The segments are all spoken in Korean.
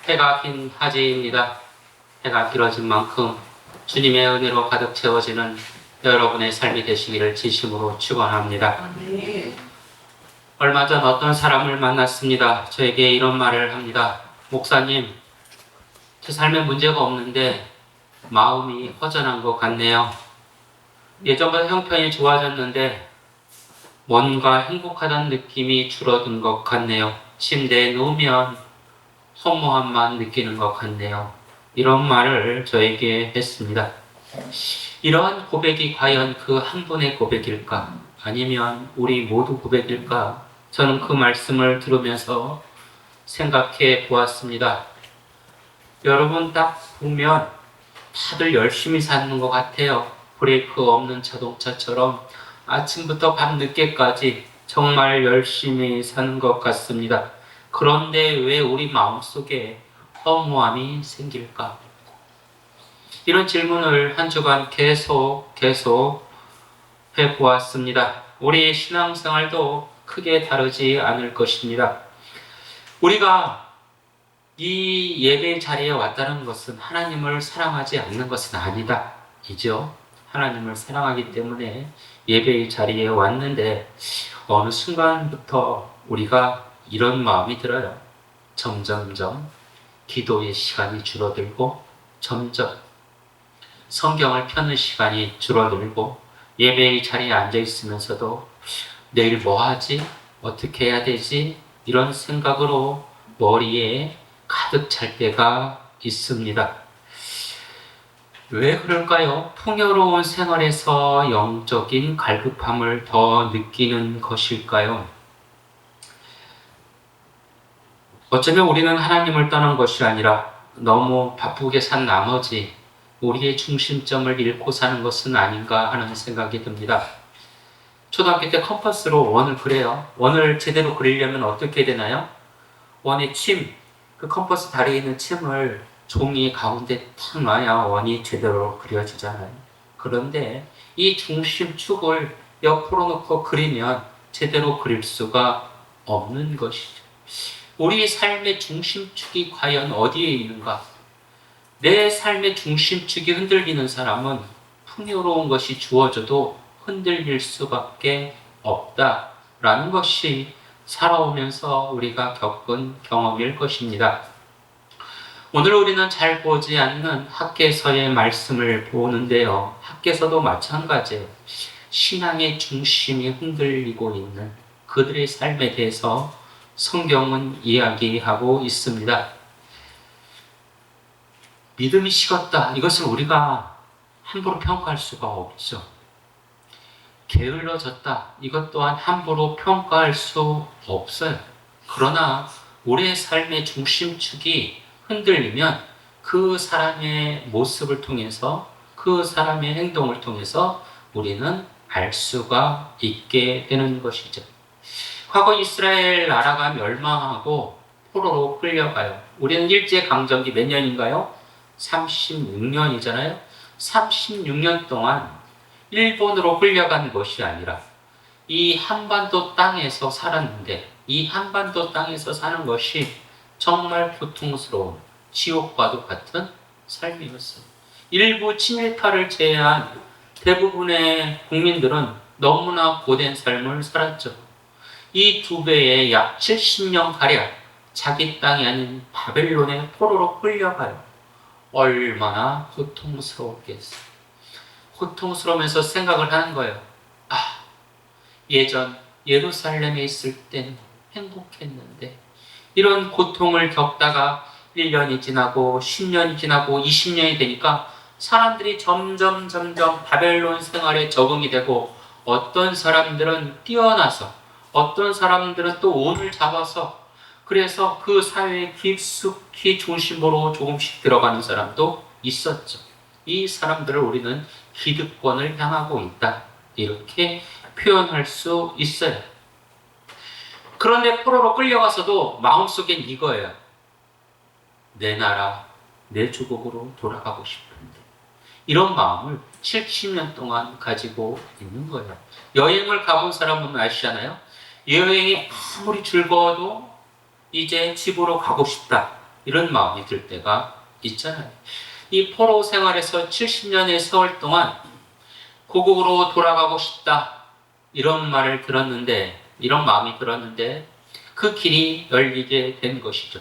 해가 긴 하지입니다. 해가 길어진 만큼 주님의 은혜로 가득 채워지는 여러분의 삶이 되시기를 진심으로 축원합니다. 얼마 전 어떤 사람을 만났습니다. 저에게 이런 말을 합니다. 목사님, 제 삶에 문제가 없는데 마음이 허전한 것 같네요. 예전보다 형편이 좋아졌는데 뭔가 행복하다는 느낌이 줄어든 것 같네요. 침대에 누우면 허무함만 느끼는 것 같네요. 이런 말을 저에게 했습니다. 이러한 고백이 과연 그 한 분의 고백일까? 아니면 우리 모두 고백일까? 저는 그 말씀을 들으면서 생각해 보았습니다. 여러분 딱 보면 다들 열심히 사는 것 같아요. 브레이크 없는 자동차처럼 아침부터 밤늦게까지 정말 열심히 사는 것 같습니다. 그런데 왜 우리 마음속에 허무함이 생길까? 이런 질문을 한 주간 계속 해보았습니다. 우리 신앙생활도 크게 다르지 않을 것입니다. 우리가 이 예배 자리에 왔다는 것은 하나님을 사랑하지 않는 것은 아니다. 이죠? 하나님을 사랑하기 때문에 예배의 자리에 왔는데 어느 순간부터 우리가 이런 마음이 들어요. 점점점 기도의 시간이 줄어들고 점점 성경을 펴는 시간이 줄어들고 예배의 자리에 앉아 있으면서도 내일 뭐 하지? 어떻게 해야 되지? 이런 생각으로 머리에 가득 찰 때가 있습니다. 왜 그럴까요? 풍요로운 생활에서 영적인 갈급함을 더 느끼는 것일까요? 어쩌면 우리는 하나님을 떠난 것이 아니라 너무 바쁘게 산 나머지 우리의 중심점을 잃고 사는 것은 아닌가 하는 생각이 듭니다. 초등학교 때 컴퍼스로 원을 그려요. 원을 제대로 그리려면 어떻게 되나요? 원의 침, 그 컴퍼스 다리에 있는 침을 종이 가운데 탁 놔야 원이 제대로 그려지잖아요. 그런데 이 중심축을 옆으로 놓고 그리면 제대로 그릴 수가 없는 것이죠. 우리 삶의 중심축이 과연 어디에 있는가? 내 삶의 중심축이 흔들리는 사람은 풍요로운 것이 주어져도 흔들릴 수밖에 없다라는 것이 살아오면서 우리가 겪은 경험일 것입니다. 오늘 우리는 잘 보지 않는 학개서의 말씀을 보는데요. 학개서도 마찬가지예요. 신앙의 중심이 흔들리고 있는 그들의 삶에 대해서 성경은 이야기하고 있습니다. 믿음이 식었다. 이것을 우리가 함부로 평가할 수가 없죠. 게을러졌다. 이것 또한 함부로 평가할 수 없어요. 그러나 우리의 삶의 중심축이 흔들리면 그 사람의 모습을 통해서 그 사람의 행동을 통해서 우리는 알 수가 있게 되는 것이죠. 과거 이스라엘 나라가 멸망하고 포로로 끌려가요. 우리는 일제강점기 몇 년인가요? 36년이잖아요. 36년 동안 일본으로 끌려간 것이 아니라 이 한반도 땅에서 살았는데 이 한반도 땅에서 사는 것이 정말 고통스러운 지옥과도 같은 삶이었어요. 일부 친일파를 제외한 대부분의 국민들은 너무나 고된 삶을 살았죠. 이 두 배의 약 70년가량 자기 땅이 아닌 바벨론의 포로로 끌려가요. 얼마나 고통스러웠겠어요. 고통스러우면서 생각을 하는 거예요. 아, 예전 예루살렘에 있을 땐 행복했는데 이런 고통을 겪다가 1년이 지나고 10년이 지나고 20년이 되니까 사람들이 점점 바벨론 생활에 적응이 되고 어떤 사람들은 뛰어나서 어떤 사람들은 또 운을 잡아서 그래서 그 사회에 깊숙이 중심으로 조금씩 들어가는 사람도 있었죠. 이 사람들을 우리는 기득권을 향하고 있다. 이렇게 표현할 수 있어요. 그런데 포로로 끌려가서도 마음속엔 이거예요. 내 나라, 내 조국으로 돌아가고 싶은데. 이런 마음을 70년 동안 가지고 있는 거예요. 여행을 가본 사람은 아시잖아요. 여행이 아무리 즐거워도 이제 집으로 가고 싶다. 이런 마음이 들 때가 있잖아요. 이 포로 생활에서 70년의 세월 동안 고국으로 돌아가고 싶다 이런 말을 들었는데, 이런 마음이 들었는데 그 길이 열리게 된 것이죠.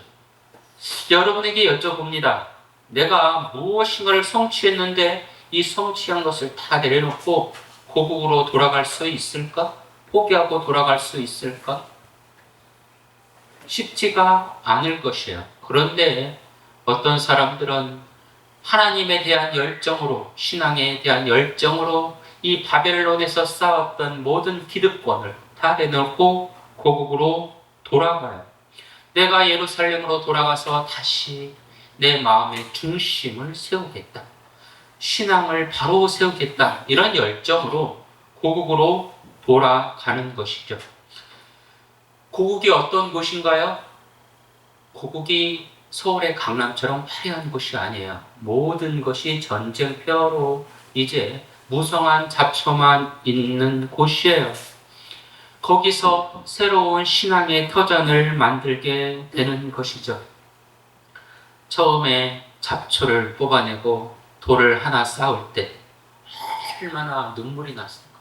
여러분에게 여쭤봅니다. 내가 무엇인가를 성취했는데 이 성취한 것을 다 내려놓고 고국으로 돌아갈 수 있을까? 포기하고 돌아갈 수 있을까? 쉽지가 않을 것이에요. 그런데 어떤 사람들은 하나님에 대한 열정으로, 신앙에 대한 열정으로 이 바벨론에서 쌓았던 모든 기득권을 다 내놓고 고국으로 돌아가요. 내가 예루살렘으로 돌아가서 다시 내 마음의 중심을 세우겠다. 신앙을 바로 세우겠다. 이런 열정으로 고국으로 돌아가는 것이죠. 고국이 어떤 곳인가요? 고국이 서울의 강남처럼 화려한 곳이 아니에요. 모든 것이 전쟁터로 이제 무성한 잡초만 있는 곳이에요. 거기서 새로운 신앙의 터전을 만들게 되는 것이죠. 처음에 잡초를 뽑아내고 돌을 하나 쌓을 때 얼마나 눈물이 났을까.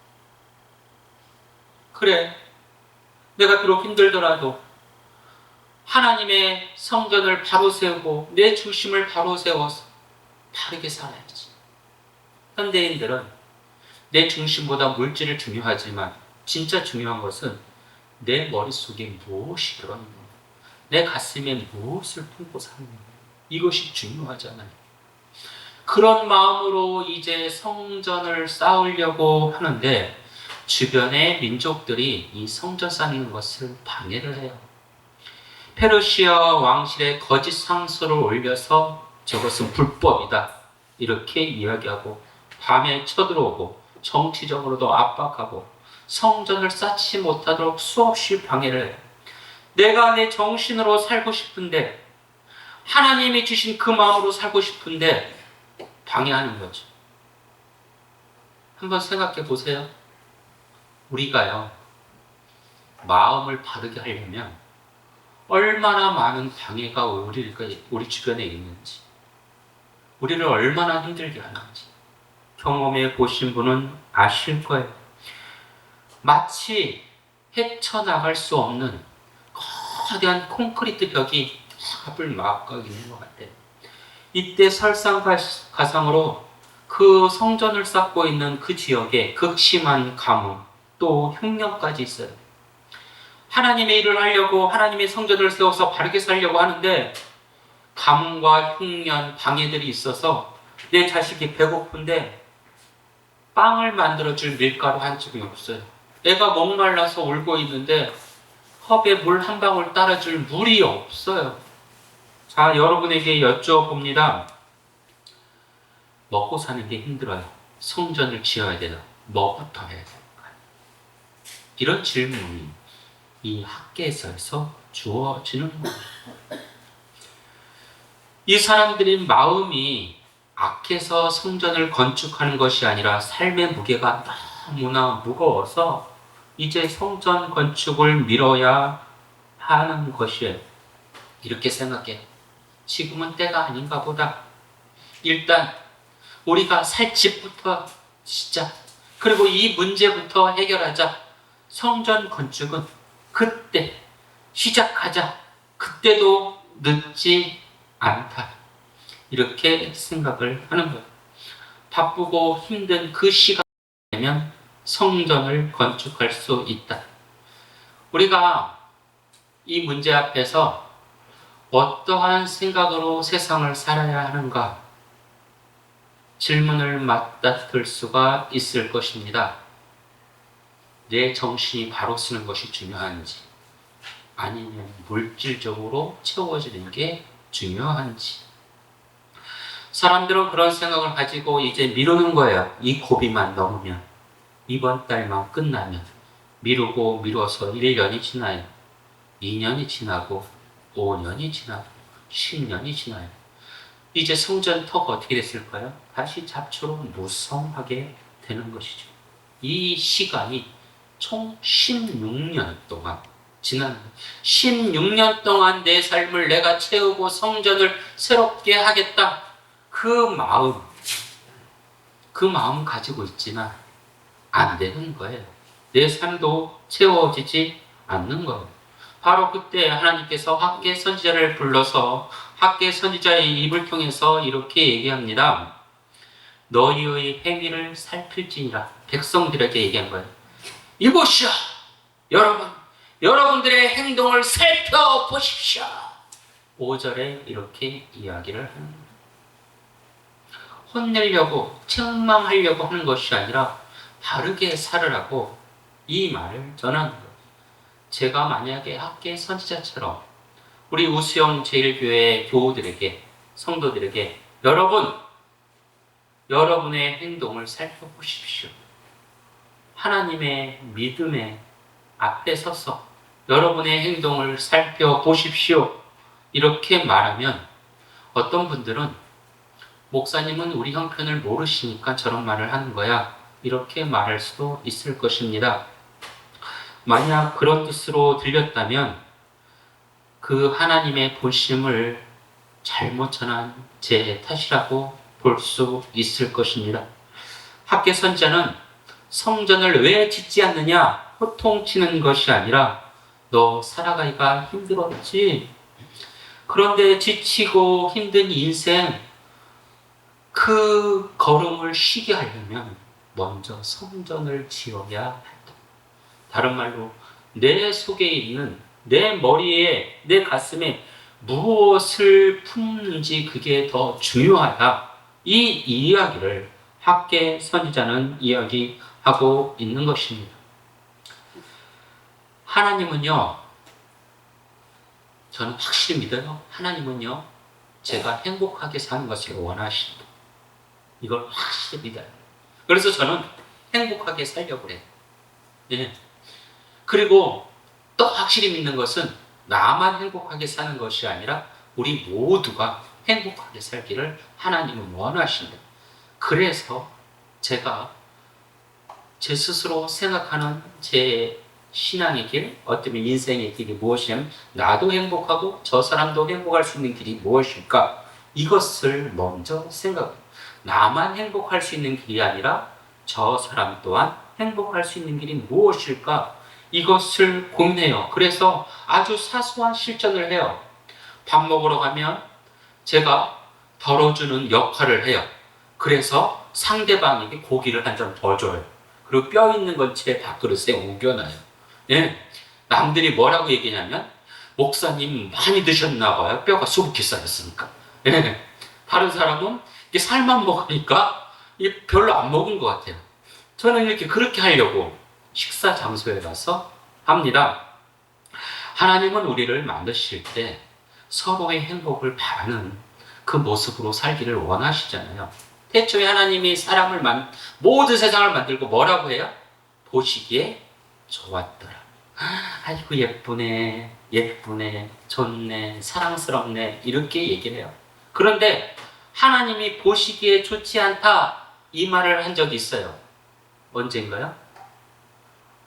그래, 내가 비록 힘들더라도 하나님의 성전을 바로 세우고 내 중심을 바로 세워서 바르게 살아야지. 현대인들은 내 중심보다 물질이 중요하지만 진짜 중요한 것은 내 머릿속에 무엇이 들어있는 가, 내 가슴에 무엇을 품고 사는 가, 이것이 중요하잖아요. 그런 마음으로 이제 성전을 쌓으려고 하는데 주변의 민족들이 이 성전 쌓는 것을 방해를 해요. 페르시아 왕실의 거짓 상소를 올려서 저것은 불법이다 이렇게 이야기하고 밤에 쳐들어오고 정치적으로도 압박하고 성전을 쌓지 못하도록 수없이 방해를 해요. 내가 내 정신으로 살고 싶은데, 하나님이 주신 그 마음으로 살고 싶은데 방해하는 거죠. 한번 생각해 보세요. 우리가요, 마음을 바르게 하려면 얼마나 많은 방해가 우리 주변에 있는지, 우리를 얼마나 힘들게 하는지 경험해 보신 분은 아실 거예요. 마치 헤쳐나갈 수 없는 거대한 콘크리트 벽이 앞을 막고 있는 것 같아요. 이때 설상가상으로 그 성전을 쌓고 있는 그 지역에 극심한 가뭄, 또 흉년까지 있어요. 하나님의 일을 하려고 하나님의 성전을 세워서 바르게 살려고 하는데 가뭄과 흉년, 방해들이 있어서 내 자식이 배고픈데 빵을 만들어줄 밀가루 한 줌이 없어요. 애가 목말라서 울고 있는데 컵에 물 한 방울 따라줄 물이 없어요. 자, 여러분에게 여쭤봅니다. 먹고 사는 게 힘들어요. 성전을 지어야 되나? 뭐부터 해야 될까요? 이런 질문이 이 학계에서 주어지는 거예요. 이 사람들의 마음이 악해서 성전을 건축하는 것이 아니라 삶의 무게가 너무나 무거워서 이제 성전 건축을 미뤄야 하는 것이에요. 이렇게 생각해. 지금은 때가 아닌가 보다. 일단 우리가 살 집부터 짓자. 그리고 이 문제부터 해결하자. 성전 건축은 그때 시작하자. 그때도 늦지 않다. 이렇게 생각을 하는 거예요. 바쁘고 힘든 그 시간이 되면 성전을 건축할 수 있다. 우리가 이 문제 앞에서 어떠한 생각으로 세상을 살아야 하는가 질문을 맞닥뜨릴 수가 있을 것입니다. 내 정신이 바로 쓰는 것이 중요한지, 아니면 물질적으로 채워지는 게 중요한지. 사람들은 그런 생각을 가지고 이제 미루는 거예요. 이 고비만 넘으면, 이번 달만 끝나면. 미루고 미뤄서 1년이 지나요. 2년이 지나고 5년이 지나고 10년이 지나요. 이제 성전 터가 어떻게 됐을까요? 다시 잡초로 무성하게 되는 것이죠. 이 시간이 총 16년 동안 지난 16년 동안 내 삶을 내가 채우고 성전을 새롭게 하겠다. 그 마음 가지고 있지만 안 되는 거예요. 내 삶도 채워지지 않는 거예요. 바로 그때 하나님께서 학개 선지자를 불러서 학개 선지자의 입을 통해서 이렇게 얘기합니다. 너희의 행위를 살필지니라. 백성들에게 얘기한 거예요. 이보시오, 여러분들의 행동을 살펴보십시오. 5절에 이렇게 이야기를 하는 거예요. 혼내려고 책망하려고 하는 것이 아니라 바르게 살으라고 이 말을 전하는 거예요. 제가 만약에 학계 선지자처럼 우리 우수영 제일교회 교우들에게, 성도들에게 여러분의 행동을 살펴보십시오. 하나님의 믿음의 앞에 서서 여러분의 행동을 살펴보십시오. 이렇게 말하면 어떤 분들은 목사님은 우리 형편을 모르시니까 저런 말을 하는 거야. 이렇게 말할 수도 있을 것입니다. 만약 그런 뜻으로 들렸다면 그 하나님의 보심을 잘못 전한 제 탓이라고 볼 수 있을 것입니다. 학개 선지자는 성전을 왜 짓지 않느냐 호통치는 것이 아니라 너 살아가기가 힘들었지. 그런데 지치고 힘든 인생 그 걸음을 쉬게 하려면 먼저 성전을 지어야 한다. 다른 말로 내 속에 있는 내 머리에 내 가슴에 무엇을 품는지 그게 더 중요하다. 이 이야기를 학개 선지자는 이야기하고 있는 것입니다. 하나님은요, 저는 확실히 믿어요. 하나님은요, 제가 행복하게 사는 것을 원하십니다. 이걸 확실히 믿어요. 그래서 저는 행복하게 살려고 해요. 예. 그리고 또 확실히 믿는 것은 나만 행복하게 사는 것이 아니라 우리 모두가 행복하게 살기를 하나님은 원하십니다. 그래서 제가 제 스스로 생각하는 제 신앙의 길, 어쩌면 인생의 길이 무엇이냐면 나도 행복하고 저 사람도 행복할 수 있는 길이 무엇일까? 이것을 먼저 생각해요. 나만 행복할 수 있는 길이 아니라 저 사람 또한 행복할 수 있는 길이 무엇일까? 이것을 고민해요. 그래서 아주 사소한 실천을 해요. 밥 먹으러 가면 제가 덜어주는 역할을 해요. 그래서 상대방에게 고기를 한 점 더 줘요. 그리고 뼈 있는 건 제 밥그릇에 옮겨놔요. 예. 남들이 뭐라고 얘기냐면 목사님 많이 드셨나 봐요. 뼈가 수북히 쌓였으니까. 예. 다른 사람은 이게 살만 먹으니까 이게 별로 안 먹은 것 같아요. 저는 이렇게 그렇게 하려고 식사 장소에 가서 합니다. 하나님은 우리를 만드실 때 서로의 행복을 바라는 그 모습으로 살기를 원하시잖아요. 태초에 하나님이 모든 세상을 만들고 뭐라고 해요? 보시기에 좋았더라. 아이고 예쁘네, 좋네, 사랑스럽네 이렇게 얘기를 해요. 그런데 하나님이 보시기에 좋지 않다 이 말을 한 적이 있어요. 언젠가요?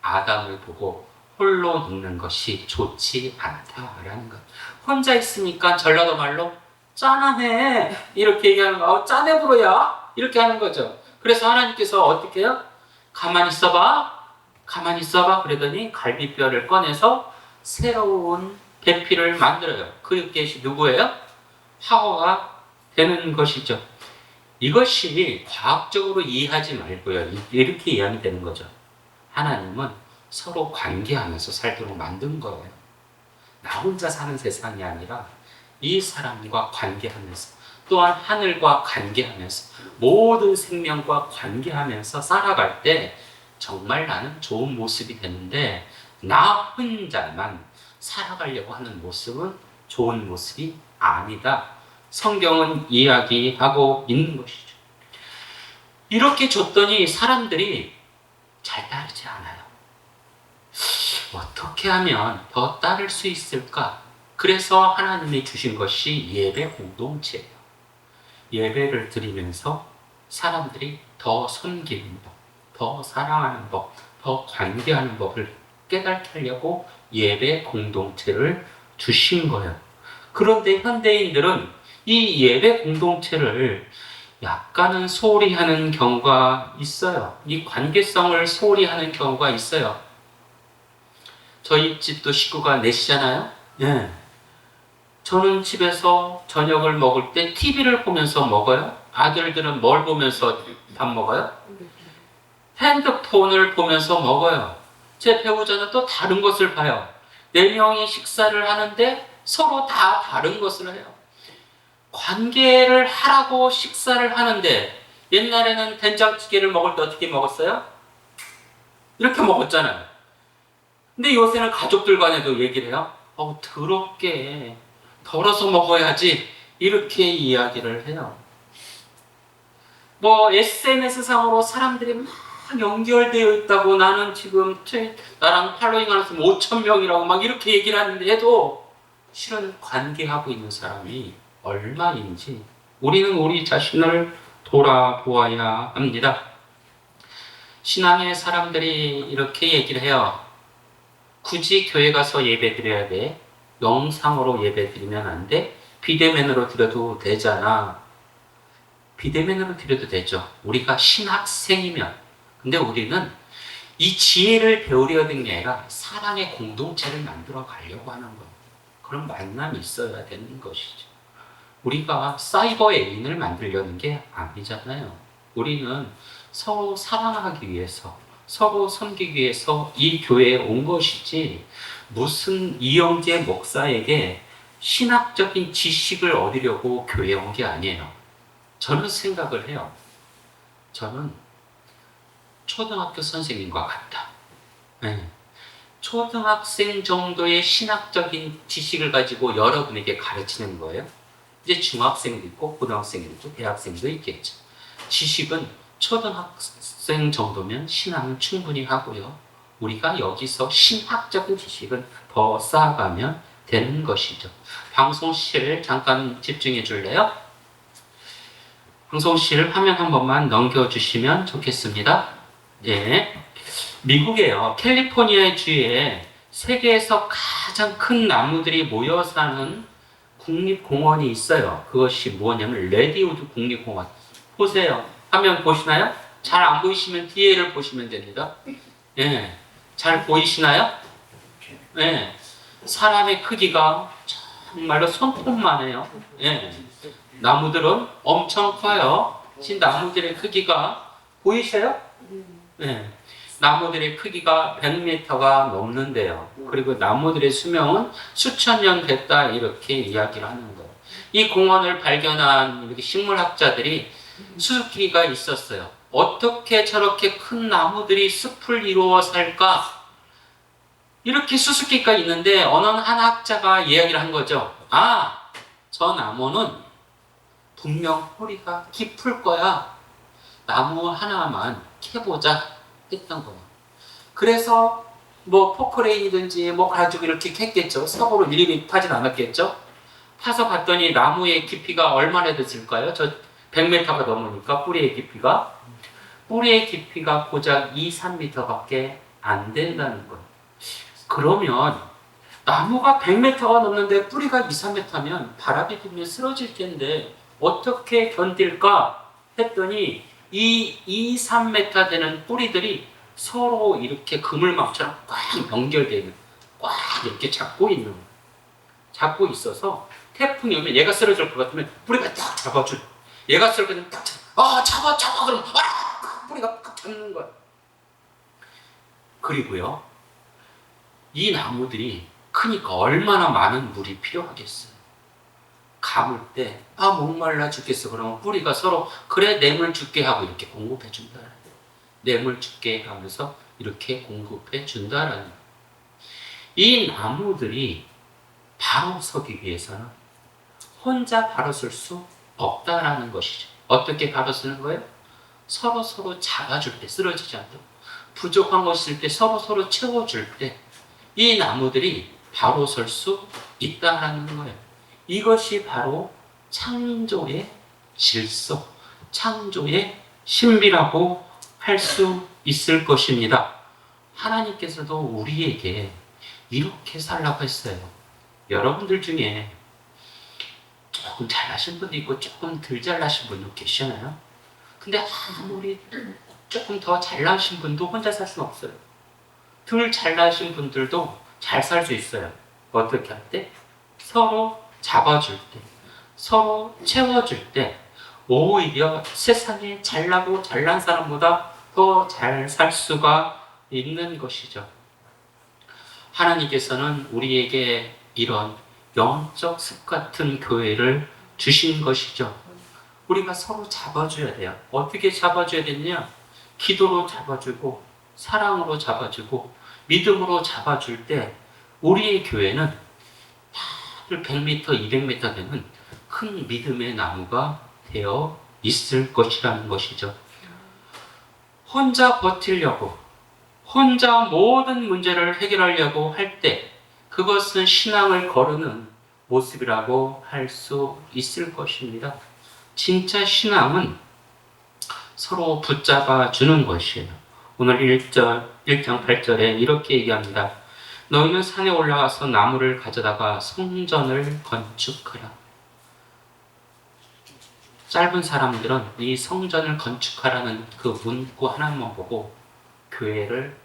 아담을 보고 홀로 있는 것이 좋지 않다라는 것. 혼자 있으니까 전라도 말로 짠하네 이렇게 얘기하는 거. 짠해 보여야 이렇게 하는 거죠. 그래서 하나님께서 어떻게 해요? 가만히 있어봐 그러더니 갈비뼈를 꺼내서 새로운 배피를 만들어요. 그게 누구예요? 하와가 되는 것이죠. 이것이 과학적으로 이해하지 말고요. 이렇게 이해하면 되는 거죠. 하나님은 서로 관계하면서 살도록 만든 거예요. 나 혼자 사는 세상이 아니라 이 사람과 관계하면서 또한 하늘과 관계하면서 모든 생명과 관계하면서 살아갈 때 정말 나는 좋은 모습이 되는데 나 혼자만 살아가려고 하는 모습은 좋은 모습이 아니다. 성경은 이야기하고 있는 것이죠. 이렇게 줬더니 사람들이 잘 따르지 않아요. 어떻게 하면 더 따를 수 있을까? 그래서 하나님이 주신 것이 예배 공동체예요. 예배를 드리면서 사람들이 더 섬기는 법, 더 사랑하는 법, 더 관계하는 법을 깨닫게 하려고 예배 공동체를 주신 거예요. 그런데 현대인들은 이 예배 공동체를 약간은 소홀히 하는 경우가 있어요. 이 관계성을 소홀히 하는 경우가 있어요. 저희 집도 식구가 넷이잖아요. 네. 저는 집에서 저녁을 먹을 때 TV를 보면서 먹어요. 아들들은 뭘 보면서 밥 먹어요? 핸드폰을 보면서 먹어요. 제 배우자는 또 다른 것을 봐요. 네 명이 식사를 하는데 서로 다 다른 것을 해요. 관계를 하라고 식사를 하는데 옛날에는 된장찌개를 먹을 때 어떻게 먹었어요? 이렇게 먹었잖아요. 근데 요새는 가족들 간에도 얘기를 해요. 더럽게 덜어서 먹어야지 이렇게 이야기를 해요. 뭐 SNS상으로 사람들이 막 연결되어 있다고 나는 지금 나랑 팔로잉 하는 사람 5천 명이라고 막 이렇게 얘기를 하는데 해도 실은 관계하고 있는 사람이 얼마인지 우리는 우리 자신을 돌아보아야 합니다. 신앙의 사람들이 이렇게 얘기를 해요. 굳이 교회 가서 예배 드려야 돼. 영상으로 예배 드리면 안 돼. 비대면으로 드려도 되잖아. 비대면으로 드려도 되죠. 우리가 신학생이면. 근데 우리는 이 지혜를 배우려 는 게 아니라 사랑의 공동체를 만들어 가려고 하는 거예요. 그런 만남이 있어야 되는 것이죠. 우리가 사이버 애인을 만들려는 게 아니잖아요. 우리는 서로 사랑하기 위해서, 서로 섬기기 위해서 이 교회에 온 것이지 무슨 이영재 목사에게 신학적인 지식을 얻으려고 교회에 온 게 아니에요. 저는 생각을 해요. 저는 초등학교 선생님과 같다. 네. 초등학생 정도의 신학적인 지식을 가지고 여러분에게 가르치는 거예요. 이제 중학생도 있고 고등학생도 있고 대학생도 있겠죠. 지식은 초등학생 정도면 신앙은 충분히 하고요. 우리가 여기서 신학적인 지식은 더 쌓아가면 되는 것이죠. 방송실 잠깐 집중해 줄래요? 방송실 화면 한 번만 넘겨주시면 좋겠습니다. 예. 미국에요. 캘리포니아 주에 세계에서 가장 큰 나무들이 모여 사는 국립공원이 있어요. 그것이 뭐냐면 레디우드 국립공원. 보세요. 화면 보시나요? 잘 안 보이시면 뒤에를 보시면 됩니다. 예. 잘 보이시나요? 예. 사람의 크기가 정말로 손톱만 해요. 예. 나무들은 엄청 커요. 이 나무들의 크기가 보이세요? 네. 나무들의 크기가 100m가 넘는데요. 그리고 나무들의 수명은 수천 년 됐다 이렇게 이야기를 하는 거예요. 이 공원을 발견한 이렇게 식물학자들이 수수께끼가 있었어요. 어떻게 저렇게 큰 나무들이 숲을 이루어 살까? 이렇게 수수께끼가 있는데 어느 한 학자가 이야기를 한 거죠. 아, 저 나무는 분명 뿌리가 깊을 거야. 나무 하나만 캐보자 했던 거예요. 그래서 뭐 포크레인이든지 뭐 가지고 이렇게 캤겠죠. 삽으로 일일이 파진 않았겠죠. 파서 봤더니 나무의 깊이가 얼마나 됐을까요? 저 100m가 넘으니까 뿌리의 깊이가 고작 2, 3m밖에 안 된다는 거예요. 그러면 나무가 100m가 넘는데 뿌리가 2, 3m면 바람이 불면 쓰러질 텐데 어떻게 견딜까 했더니 이 2, 3m 되는 뿌리들이 서로 이렇게 그물망처럼 꽉 연결되어 있는, 꽉 이렇게 잡고 있어서 태풍이 오면 얘가 쓰러질 것 같으면 뿌리가 딱 잡아줘. 얘가 쓰러지면 딱 잡아. 그럼 뿌리가 딱 잡는 거야. 그리고요, 이 나무들이 크니까 얼마나 많은 물이 필요하겠어요. 감을 때 목말라 죽겠어. 그러면 뿌리가 서로 그래 뇌물 줄게 하고 이렇게 공급해 준다라는 거예요. 뇌물 줄게 하면서 이렇게 공급해 준다라는 거예요. 이 나무들이 바로 서기 위해서는 혼자 바로 설 수 없다라는 것이죠. 어떻게 바로 서는 거예요? 서로 잡아줄 때 쓰러지지 않도록 부족한 것이 있을 때 서로 채워줄 때 이 나무들이 바로 설 수 있다라는 거예요. 이것이 바로 창조의 질서, 창조의 신비라고 할 수 있을 것입니다. 하나님께서도 우리에게 이렇게 살라고 했어요. 여러분들 중에 조금 잘나신 분도 있고 조금 덜 잘나신 분도 계시잖아요. 근데 아무리 조금 더 잘나신 분도 혼자 살 수는 없어요. 덜 잘나신 분들도 잘 살 수 있어요. 어떻게 할 때? 서로 잡아줄 때, 서로 채워줄 때, 오히려 세상에 잘나고 잘난 사람보다 더 잘 살 수가 있는 것이죠. 하나님께서는 우리에게 이런 영적 습 같은 교회를 주신 것이죠. 우리가 서로 잡아줘야 돼요. 어떻게 잡아줘야 되냐? 기도로 잡아주고, 사랑으로 잡아주고, 믿음으로 잡아줄 때 우리의 교회는 100m, 200m 되는 큰 믿음의 나무가 되어 있을 것이라는 것이죠. 혼자 버티려고, 혼자 모든 문제를 해결하려고 할 때 그것은 신앙을 거르는 모습이라고 할 수 있을 것입니다. 진짜 신앙은 서로 붙잡아 주는 것이에요. 오늘 1장 8절에 이렇게 얘기합니다. 너희는 산에 올라가서 나무를 가져다가 성전을 건축하라. 짧은 사람들은 이 성전을 건축하라는 그 문구 하나만 보고 교회를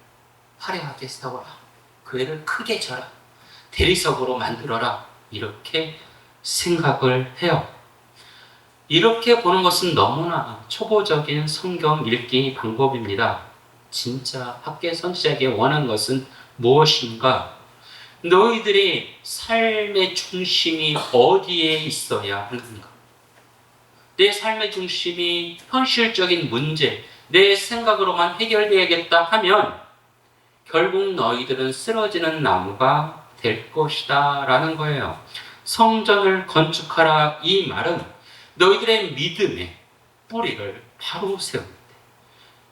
화려하게 세워라, 교회를 크게 져라, 대리석으로 만들어라, 이렇게 생각을 해요. 이렇게 보는 것은 너무나 초보적인 성경 읽기 방법입니다. 진짜 학계 선지자에게 원하는 것은 무엇인가? 너희들이 삶의 중심이 어디에 있어야 하는가? 내 삶의 중심이 현실적인 문제, 내 생각으로만 해결되어야겠다 하면 결국 너희들은 쓰러지는 나무가 될 것이다 라는 거예요. 성전을 건축하라, 이 말은 너희들의 믿음의 뿌리를 바로 세울 때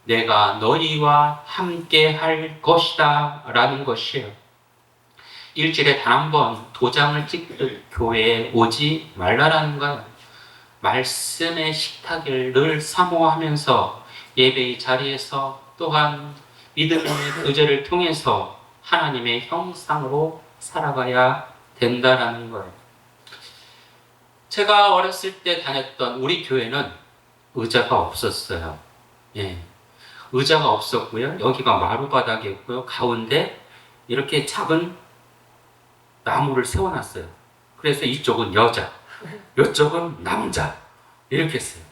내가 너희와 함께 할 것이다 라는 것이에요. 일주일에 단 한 번 도장을 찍듯 교회에 오지 말라라는 거예요. 말씀의 식탁을 늘 사모하면서 예배의 자리에서 또한 믿음의 교제를 통해서 하나님의 형상으로 살아가야 된다라는 거예요. 제가 어렸을 때 다녔던 우리 교회는 의자가 없었어요. 예. 의자가 없었고요. 여기가 마루바닥이었고요. 가운데 이렇게 작은 나무를 세워놨어요. 그래서 이쪽은 여자, 이쪽은 남자, 이렇게 했어요.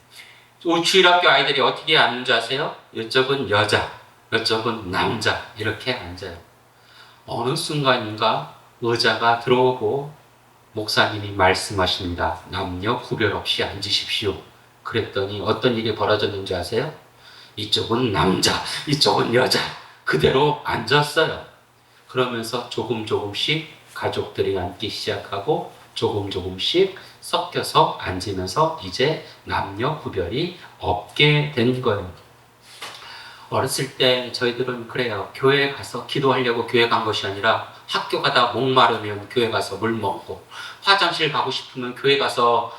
우리 주일학교 아이들이 어떻게 앉는 줄 아세요? 이쪽은 여자, 이쪽은 남자, 이렇게 앉아요. 어느 순간인가 의자가 들어오고 목사님이 말씀하십니다. 남녀 구별 없이 앉으십시오. 그랬더니 어떤 일이 벌어졌는지 아세요? 이쪽은 남자, 이쪽은 여자, 그대로 앉았어요. 그러면서 조금씩 가족들이 앉기 시작하고 조금씩 섞여서 앉으면서 이제 남녀 구별이 없게 된 거예요. 어렸을 때 저희들은 그래요. 교회 가서 기도하려고 교회 간 것이 아니라 학교 가다 목마르면 교회 가서 물 먹고, 화장실 가고 싶으면 교회 가서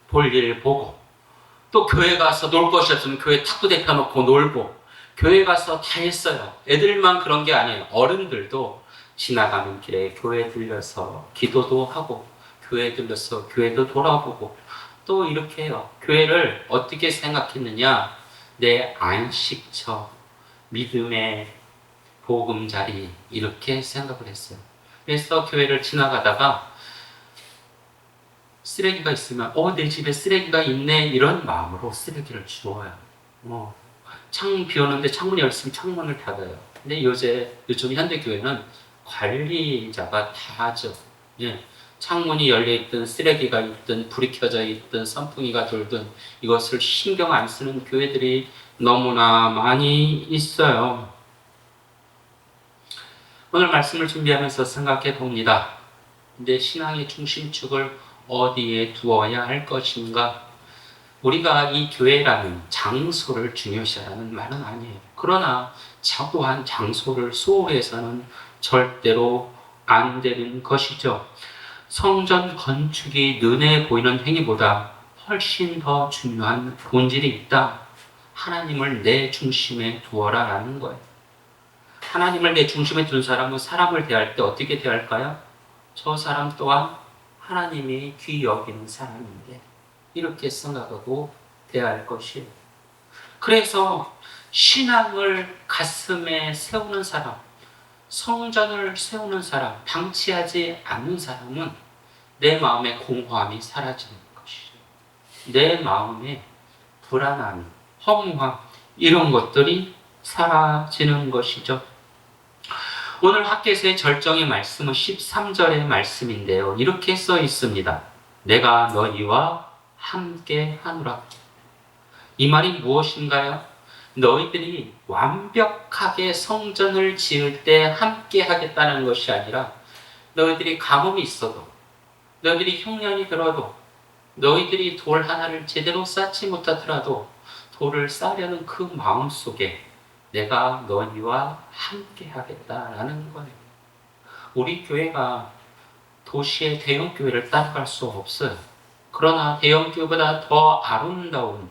볼일 보고, 또 교회 가서 놀 것이 없으면 교회 탁구 대펴 놓고 놀고, 교회 가서 다 했어요. 애들만 그런 게 아니에요. 어른들도 지나가는 길에 교회 들려서 기도도 하고, 교회 들려서 교회도 돌아보고, 또 이렇게 해요. 교회를 어떻게 생각했느냐? 내 안식처, 믿음의 보금자리, 이렇게 생각을 했어요. 그래서 교회를 지나가다가 쓰레기가 있으면 내 집에 쓰레기가 있네, 이런 마음으로 쓰레기를 주워요. 창문 비 오는데 창문이 열렸으면 창문을 닫아요. 근데 요즘 현대교회는 관리자가 다 하죠. 예. 창문이 열려있든 쓰레기가 있든 불이 켜져 있든 선풍기가 돌든 이것을 신경 안 쓰는 교회들이 너무나 많이 있어요. 오늘 말씀을 준비하면서 생각해 봅니다. 내 신앙의 중심축을 어디에 두어야 할 것인가? 우리가 이 교회라는 장소를 중요시하라는 말은 아니에요. 그러나 자고한 장소를 소홀해서는 절대로 안 되는 것이죠. 성전 건축이 눈에 보이는 행위보다 훨씬 더 중요한 본질이 있다. 하나님을 내 중심에 두어라 라는 거예요. 하나님을 내 중심에 둔 사람은 사람을 대할 때 어떻게 대할까요? 저 사람 또한 하나님이 귀히 여기는 사람인데 이렇게 생각하고 대할 것이에요. 그래서 신앙을 가슴에 세우는 사람, 성전을 세우는 사람, 방치하지 않는 사람은 내 마음의 공허함이 사라지는 것이죠. 내 마음의 불안함, 허무함 이런 것들이 사라지는 것이죠. 오늘 학개서의 절정의 말씀은 13절의 말씀인데요. 이렇게 써 있습니다. 내가 너희와 함께 하노라. 이 말이 무엇인가요? 너희들이 완벽하게 성전을 지을 때 함께 하겠다는 것이 아니라 너희들이 가뭄이 있어도 너희들이 흉년이 들어도 너희들이 돌 하나를 제대로 쌓지 못하더라도 돌을 쌓으려는 그 마음 속에 내가 너희와 함께 하겠다라는 거예요. 우리 교회가 도시의 대형 교회를 따라갈 수 없어요. 그러나 대형 교회보다 더 아름다운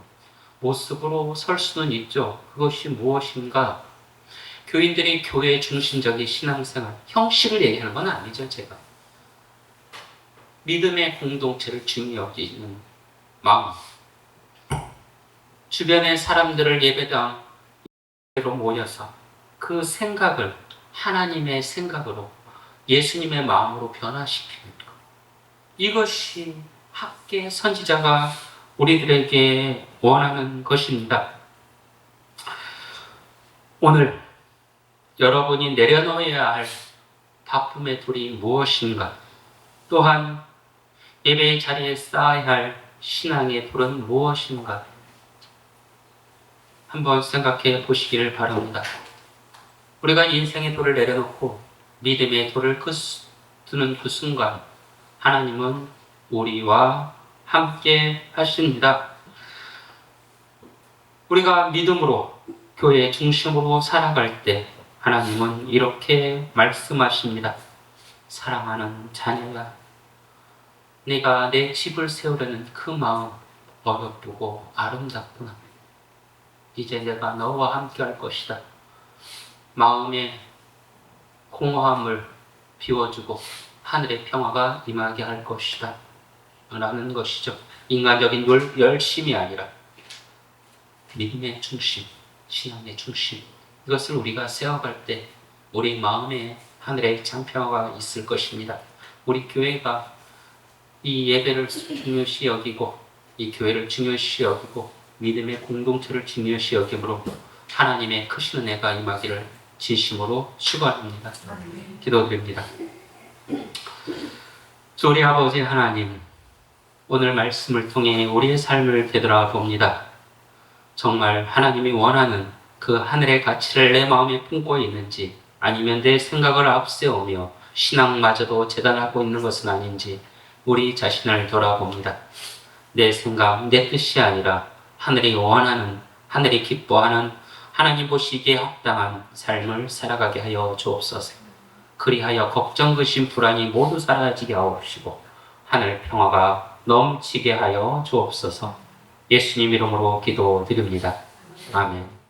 모습으로 설 수는 있죠. 그것이 무엇인가? 교인들이 교회의 중심적인 신앙생활, 형식을 얘기하는 건 아니죠, 제가. 믿음의 공동체를 중요히 여기는 마음. 주변의 사람들을 예배당으로 모여서 그 생각을 하나님의 생각으로 예수님의 마음으로 변화시키는 것. 이것이 학계 선지자가 우리들에게 원하는 것입니다. 오늘 여러분이 내려놓아야 할 바쁨의 돌이 무엇인가? 또한 예배의 자리에 쌓아야 할 신앙의 돌은 무엇인가? 한번 생각해 보시기를 바랍니다. 우리가 인생의 돌을 내려놓고 믿음의 돌을 드는 그 순간 하나님은 우리와 함께 하십니다. 우리가 믿음으로 교회의 중심으로 살아갈 때 하나님은 이렇게 말씀하십니다. 사랑하는 자녀야, 내가 내 집을 세우려는 그 마음 어렵고 아름답구나. 이제 내가 너와 함께 할 것이다. 마음의 공허함을 비워주고 하늘의 평화가 임하게 할 것이다. 라는 것이죠. 인간적인 열심이 아니라 믿음의 중심, 신앙의 중심. 이것을 우리가 세워갈 때 우리 마음에 하늘의 창평화가 있을 것입니다. 우리 교회가 이 예배를 중요시 여기고 이 교회를 중요시 여기고 믿음의 공동체를 중요시 여김으로 하나님의 크신 은혜가 임하기를 진심으로 축원합니다. 기도드립니다. 주 우리 아버지 하나님, 오늘 말씀을 통해 우리의 삶을 되돌아봅니다. 정말 하나님이 원하는 그 하늘의 가치를 내 마음에 품고 있는지 아니면 내 생각을 앞세우며 신앙마저도 재단하고 있는 것은 아닌지 우리 자신을 돌아봅니다. 내 생각, 내 뜻이 아니라 하늘이 원하는, 하늘이 기뻐하는 하나님 보시기에 합당한 삶을 살아가게 하여 주옵소서. 그리하여 걱정, 근심, 불안이 모두 사라지게 하옵시고 하늘 평화가 넘치게 하여 주옵소서. 예수님 이름으로 기도드립니다. 아멘.